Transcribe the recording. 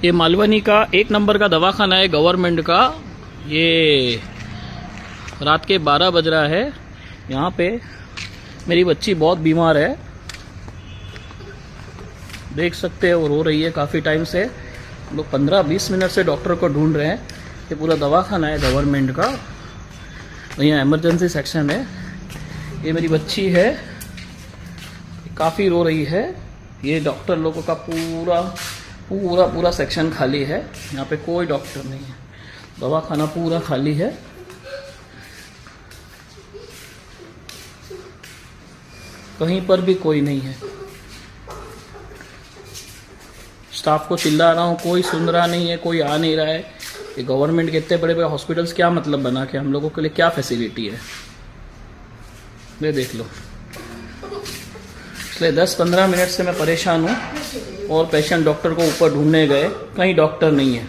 ये मालवनी का 1 नंबर का दवाखाना है गवर्नमेंट का। ये रात के 12 बज रहा है। यहाँ पे मेरी बच्ची बहुत बीमार है, देख सकते हो, रो रही है काफ़ी टाइम से। हम लोग 15-20 मिनट से डॉक्टर को ढूंढ रहे हैं। ये पूरा दवाखाना है गवर्नमेंट का, यहाँ इमरजेंसी सेक्शन है। ये मेरी बच्ची है, काफ़ी रो रही है। ये डॉक्टर लोगों का पूरा सेक्शन खाली है। यहाँ पे कोई डॉक्टर नहीं है, दवाखाना पूरा खाली है। कहीं पर भी कोई नहीं है। स्टाफ को चिल्ला रहा हूँ, कोई सुन रहा नहीं है, कोई आ नहीं रहा है। ये गवर्नमेंट के इतने बड़े बड़े हॉस्पिटल्स क्या मतलब बना के हम लोगों के लिए क्या फैसिलिटी है, ये देख लो। इसलिए 10-15 मिनट से मैं परेशान हूँ और पेशेंट डॉक्टर को ऊपर ढूंढने गए, कहीं डॉक्टर नहीं है।